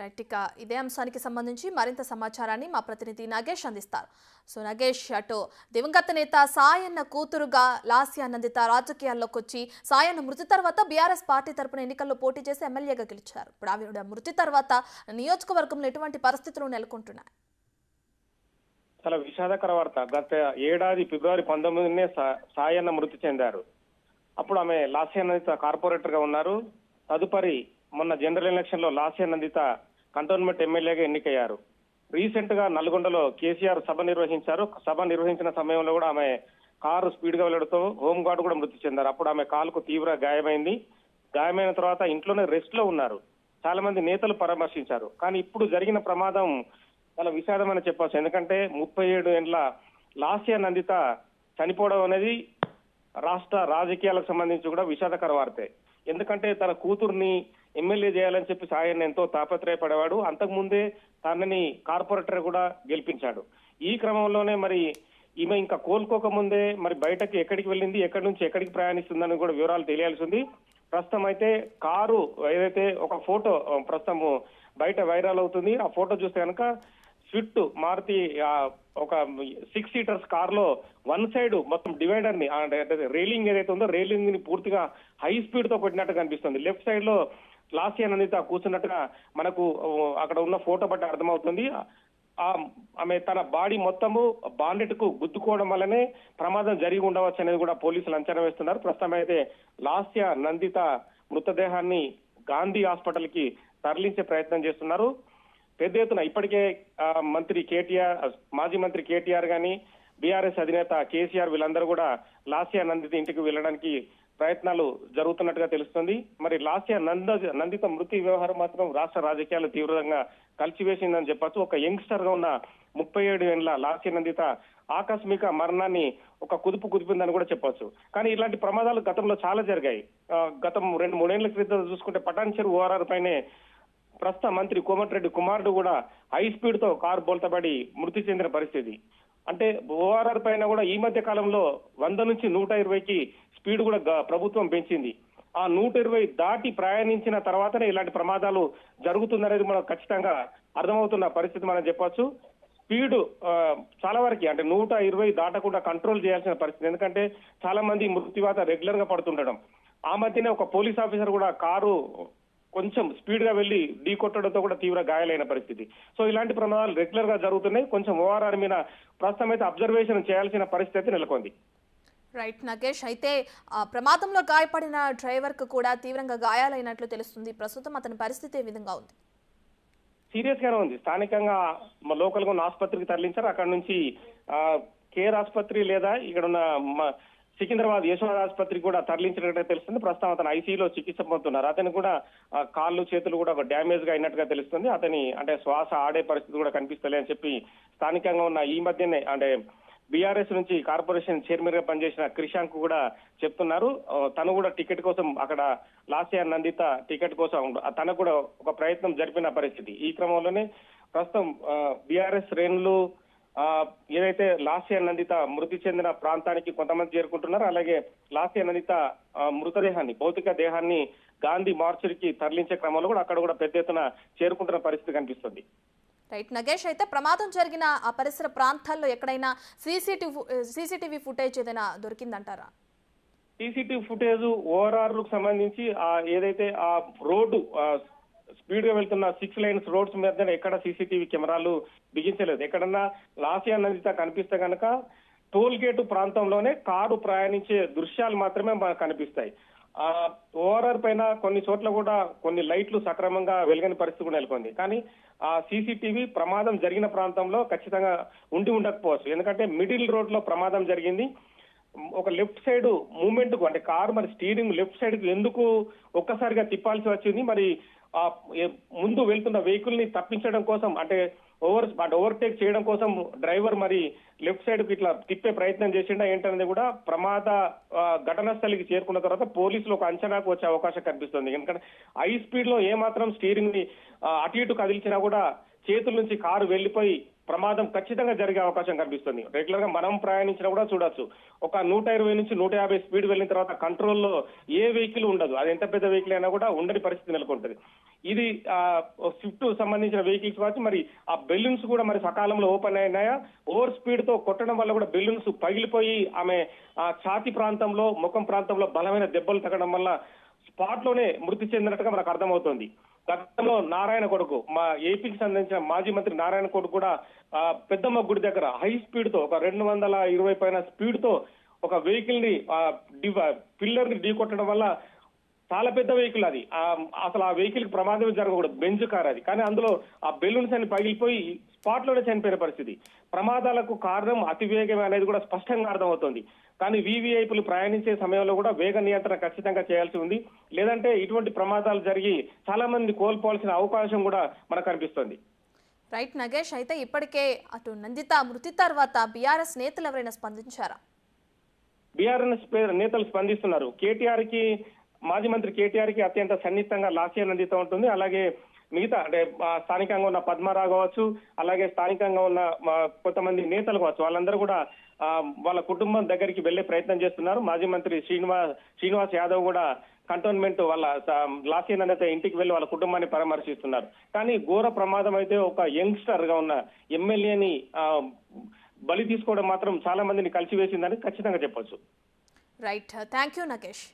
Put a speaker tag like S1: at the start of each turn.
S1: Right, ఇక ఇదే అంశానికి సంబంధించి మరింత సమాచారాన్ని మా ప్రతినిధి నాగేష్ అందిస్తారు. సో నాగేష్, అటు దివంగత నేత సాయన్న కూతురుగా లాస్య నందిత రాజకీయాల్లోకి వచ్చి సాయన్న మృతి తర్వాత బీఆర్ఎస్ పార్టీ తరపున ఎన్నికల్లో పోటీ చేసి ఎమ్మెల్యేగా గెలిచారు. ఇప్పుడు ఆవిడ మృతి తర్వాత నియోజకవర్గంలో ఎటువంటి పరిస్థితులు నెలకొంటున్నాయి?
S2: చాలా విషాదకర వార్త. గత ఏడాది ఫిబ్రవరి 19నే సాయన్న మృతి చెందారు. అప్పుడు ఆమె లాస్య నందిత కార్పొరేటర్ గా ఉన్నారు. తదుపరి మొన్న జనరల్ ఎలక్షన్ లో లాస్య నందిత కంటోన్మెంట్ ఎమ్మెల్యేగా ఎన్నికయ్యారు. రీసెంట్ గా నల్గొండలో కేసీఆర్ సభ నిర్వహించారు. సభ నిర్వహించిన సమయంలో కూడా ఆమె కారు స్పీడ్ గా వెళ్లడంతో హోంగార్డ్ కూడా మృతి చెందారు. అప్పుడు ఆమె కాలుకు తీవ్ర గాయమైంది. గాయమైన తర్వాత ఇంట్లోనే రెస్ట్ లో ఉన్నారు. చాలా మంది నేతలు పరామర్శించారు. కానీ ఇప్పుడు జరిగిన ప్రమాదం చాలా విషాదం అని చెప్పొచ్చు. ఎందుకంటే 37 ఏళ్ల లాస్య నందిత చనిపోవడం అనేది రాష్ట్ర రాజకీయాలకు సంబంధించి కూడా విషాదకర వార్తే. ఎందుకంటే తన కూతుర్ని ఎమ్మెల్యే చేయాలని చెప్పి సాయన్న ఎంతో తాపత్రయపడేవాడు. అంతకుముందే తనని కార్పొరేటర్ కూడా గెలిపించాడు. ఈ క్రమంలోనే మరి ఈమె ఇంకా కోలుకోక ముందే మరి బయటకి ఎక్కడికి వెళ్ళింది, ఎక్కడి నుంచి ఎక్కడికి ప్రయాణిస్తుందని కూడా వివరాలు తెలియాల్సి ఉంది. ప్రస్తుతం అయితే కారు ఏదైతే ఒక ఫోటో ప్రస్తుతం బయట వైరల్ అవుతుంది. ఆ ఫోటో చూస్తే కనుక స్విఫ్ట్ మారుతి ఒక 6 సీటర్స్ కార్ లో వన్ సైడ్ మొత్తం డివైడర్ ని రైలింగ్ ఏదైతే ఉందో రైలింగ్ ని పూర్తిగా హై స్పీడ్ తో కొట్టినట్టు కనిపిస్తుంది. లెఫ్ట్ సైడ్ లో లాస్య నందిత కూర్చున్నట్టుగా మనకు అక్కడ ఉన్న ఫోటో బట్టి అర్థమవుతుంది. ఆమె తన బాడీ మొత్తము బాండెట్ కు గుద్దుకోవడం వల్లనే ప్రమాదం జరిగి ఉండవచ్చు అనేది కూడా పోలీసులు అంచనా వేస్తున్నారు. ప్రస్తుతం అయితే లాస్య నందిత మృతదేహాన్ని గాంధీ హాస్పిటల్ కి తరలించే ప్రయత్నం చేస్తున్నారు. పెద్ద ఎత్తున ఇప్పటికే మంత్రి కేటీఆర్, మాజీ మంత్రి కేటీఆర్ గాని, బీఆర్ఎస్ అధినేత కేసీఆర్ వీళ్ళందరూ కూడా లాస్య నందిత ఇంటికి వెళ్ళడానికి ప్రయత్నాలు జరుగుతున్నట్టుగా తెలుస్తుంది. మరి లాస్య నందిత మృతి వ్యవహారం మాత్రం రాష్ట్ర రాజకీయాలు తీవ్రంగా కలిసివేసిందని చెప్పొచ్చు. ఒక యంగ్స్టర్ గా ఉన్న 37 ఏళ్ల లాస్య నందిత ఆకస్మిక మరణాన్ని ఒక కుదిపిందని కూడా చెప్పొచ్చు. కానీ ఇలాంటి ప్రమాదాలు గతంలో చాలా జరిగాయి. గతం 2-3 ఏళ్ల క్రితం చూసుకుంటే పటాన్ చెరువు ఓఆర్ఆర్ పైనే ప్రస్తుత మంత్రి కోమటిరెడ్డి కుమారుడు కూడా హై స్పీడ్ తో కారు బోల్తబడి మృతి చెందిన పరిస్థితి. అంటే ఓఆర్ఆర్ పైన కూడా ఈ మధ్య కాలంలో 100 నుంచి 120కి స్పీడ్ కూడా ప్రభుత్వం పెంచింది. ఆ 120 దాటి ప్రయాణించిన తర్వాతనే ఇలాంటి ప్రమాదాలు జరుగుతుందనేది మనకు ఖచ్చితంగా అర్థమవుతున్న పరిస్థితి మనం చెప్పొచ్చు. స్పీడ్ చాలా వరకు అంటే 120 దాటకుండా కంట్రోల్ చేయాల్సిన పరిస్థితి. ఎందుకంటే చాలా మంది మృత్యువాత రెగ్యులర్ గా పడుతుండడం. ఆ మధ్యనే ఒక పోలీస్ ఆఫీసర్ కూడా కారు కొంచెం స్పీడ్ గా వెళ్లి ఢీ కొట్టడంతో కూడా తీవ్ర గాయాలైన పరిస్థితి. సో ఇలాంటి ప్రమాదాలు రెగ్యులర్ గా జరుగుతున్నాయి. కొంచెం ఓఆర్ఆర్ మీద ప్రస్తుతం అయితే అబ్జర్వేషన్ చేయాల్సిన పరిస్థితి నెలకొంది.
S1: రైట్ నాగేష్, అయితే ప్రమాదంలో గాయపడిన డ్రైవర్ కు కూడా తీవ్రంగా గాయాలైనట్లు తెలుస్తుంది. ప్రస్తుతం అతని పరిస్థితి ఏ విధంగా ఉంది?
S2: సీరియస్ గానే ఉంది. స్థానికంగా లోకల్ గా ఉన్న ఆసుపత్రికి తరలించారు. అక్కడ నుంచి కేర్ ఆసుపత్రి లేదా ఇక్కడ ఉన్న సికింద్రాబాద్ యశోద ఆసుపత్రికి కూడా తరలించినట్టుగా తెలుస్తుంది. ప్రస్తుతం అతను ఐసీయూలో చికిత్స పొందుతున్నారు. అతను కూడా కాళ్ళు చేతులు కూడా డ్యామేజ్ గా అయినట్టుగా తెలుస్తుంది. అతని అంటే శ్వాస ఆడే పరిస్థితి కూడా కనిపిస్తలే అని చెప్పి స్థానికంగా ఉన్న ఈ మధ్యనే అంటే బీఆర్ఎస్ నుంచి కార్పొరేషన్ చైర్మన్ గా పనిచేసిన క్రిషాంక్ కూడా చెప్తున్నారు. తను కూడా టికెట్ కోసం అక్కడ లాస్య నందిత టికెట్ కోసం తనకు కూడా ఒక ప్రయత్నం జరిపిన పరిస్థితి. ఈ క్రమంలోనే ప్రస్తుతం బీఆర్ఎస్ శ్రేణులు ఏదైతే లాస్య నందిత మృతి చెందిన ప్రాంతానికి కొంతమంది చేరుకుంటున్నారు. అలాగే లాస్య నందిత మృతదేహాన్ని, భౌతిక దేహాన్ని గాంధీ మార్చురికి తరలించే క్రమంలో కూడా అక్కడ కూడా పెద్ద ఎత్తున చేరుకుంటున్న పరిస్థితి కనిపిస్తుంది.
S1: రైట్ నగేష్, అయితే ప్రమాదం జరిగిన ఆ పరిసర ప్రాంతాల్లో ఎక్కడైనా సీసీటీవీ ఫుటేజ్ ఏదైనా దొరికిందంటారా?
S2: సీసీటీవీ ఫుటేజ్ ఓఆర్ఆర్ కు సంబంధించి ఏదైతే ఆ రోడ్డు స్పీడ్ గా వెళ్తున్న 6 లైన్స్ రోడ్స్ మీద ఎక్కడ సీసీటీవీ కెమెరాలు బిగించలేదు. ఎక్కడన్నా లాస్య నందిత కనిపిస్తే కనుక టోల్ గేటు ప్రాంతంలోనే కారు ప్రయాణించే దృశ్యాలు మాత్రమే మనకు కనిపిస్తాయి. ఓఆర్ఆర్ పైన కొన్ని చోట్ల కూడా కొన్ని లైట్లు సక్రమంగా వెలగని పరిస్థితి కూడా నెలకొంది. కానీ ఆ సీసీటీవీ ప్రమాదం జరిగిన ప్రాంతంలో ఖచ్చితంగా ఉండకపోవచ్చు. ఎందుకంటే మిడిల్ రోడ్ లో ప్రమాదం జరిగింది. ఒక లెఫ్ట్ సైడ్ మూవ్మెంట్ కు అంటే కారు మరి స్టీరింగ్ లెఫ్ట్ సైడ్ కు ఎందుకు ఒక్కసారిగా తిప్పాల్సి వచ్చింది, మరి ముందు వెళ్తున్న వెహికల్ ని తప్పించడం కోసం అంటే ఓవర్టేక్ చేయడం కోసం డ్రైవర్ మరి లెఫ్ట్ సైడ్ కి ఇట్లా తిప్పే ప్రయత్నం చేసిండా ఏంటనేది కూడా ప్రమాద ఘటనా స్థలికి చేరుకున్న తర్వాత పోలీసులు ఒక అంచనాకు వచ్చే అవకాశం కనిపిస్తుంది. ఎందుకంటే హై స్పీడ్ లో ఏమాత్రం స్టీరింగ్ ని అటు ఇటు కదిల్చినా కూడా చేతుల నుంచి కారు వెళ్లిపోయి ప్రమాదం ఖచ్చితంగా జరిగే అవకాశం కనిపిస్తుంది. రెగ్యులర్ గా మనం ప్రయాణించినా కూడా చూడొచ్చు. ఒక 120 నుంచి 150 స్పీడ్ వెళ్ళిన తర్వాత కంట్రోల్లో ఏ వెహికల్ ఉండదు. అది ఎంత పెద్ద వెహికల్ అయినా కూడా ఉండని పరిస్థితి నెలకొంటుంది. ఇది స్విఫ్ట్ సంబంధించిన వెహికల్స్ కావచ్చు, మరి ఆ బెలూన్స్ కూడా మరి సకాలంలో ఓపెన్ అయినాయా, ఓవర్ స్పీడ్ తో కొట్టడం వల్ల కూడా బెలూన్స్ పగిలిపోయి ఆమె ఛాతి ప్రాంతంలో ముఖం ప్రాంతంలో బలమైన దెబ్బలు తగ్గడం వల్ల స్పాట్ లోనే మృతి చెందినట్టుగా మనకు అర్థమవుతోంది. గతంలో నారాయణ కొడుకు మా ఏపీకి సంబంధించిన మాజీ మంత్రి నారాయణ కొడుకు కూడా పెద్దమ్మ గుడి దగ్గర హై స్పీడ్ తో ఒక 220 పైన స్పీడ్ తో ఒక వెహికల్ ని పిల్లర్ ని ఢీకొట్టడం వల్ల, చాలా పెద్ద వెహికల్ అది, అసలు ఆ వెహికల్ కి ప్రమాదం జరగకూడదు, బెంజ్ కార్ అది, కానీ అందులో ఆ బెలూన్స్ అన్ని పగిలిపోయి స్పాట్ లోనే చనిపోయిన పరిస్థితి. ప్రమాదాలకు కారణం అతివేగం అనేది కూడా స్పష్టంగా అర్థమవుతోంది. కానీ వీవీఐపీలు ప్రయాణించే సమయంలో కూడా వేగ నియంత్రణ ఖచ్చితంగా చేయాల్సి ఉంది, లేదంటే ఇటువంటి ప్రమాదాలు జరిగి చాలా మంది కోల్పోవాల్సిన అవకాశం కూడా మనకు కనిపిస్తోంది.
S1: రైట్ నగేష్, అయితే ఇప్పటికే అటు నందిత మృతి తర్వాత బీఆర్ఎస్ నేతలు ఎవరైనా స్పందించారా?
S2: బీఆర్ఎస్ నేతలు స్పందిస్తున్నారు. మాజీ మంత్రి కేటీఆర్ కి అత్యంత సన్నిహితంగా లాస్య నందిత ఉంటుంది. అలాగే మిగతా అంటే స్థానికంగా ఉన్న పద్మారావు కావచ్చు, అలాగే స్థానికంగా ఉన్న కొంతమంది నేతలు కావచ్చు, వాళ్ళందరూ కూడా వాళ్ళ కుటుంబం దగ్గరికి వెళ్లే ప్రయత్నం చేస్తున్నారు. మాజీ మంత్రి శ్రీనివాస్ యాదవ్ కూడా కంటోన్మెంట్ వాళ్ళ లాస్య నందిత ఇంటికి వెళ్లి వాళ్ళ కుటుంబాన్ని పరామర్శిస్తున్నారు. కానీ ఘోర ప్రమాదం అయితే ఒక యంగ్స్టర్ గా ఉన్న ఎమ్మెల్యేని బలి తీసుకోవడం మాత్రం చాలా మందిని కలిసివేసిందని ఖచ్చితంగా చెప్పొచ్చు.
S1: Right, thank you Nagesh.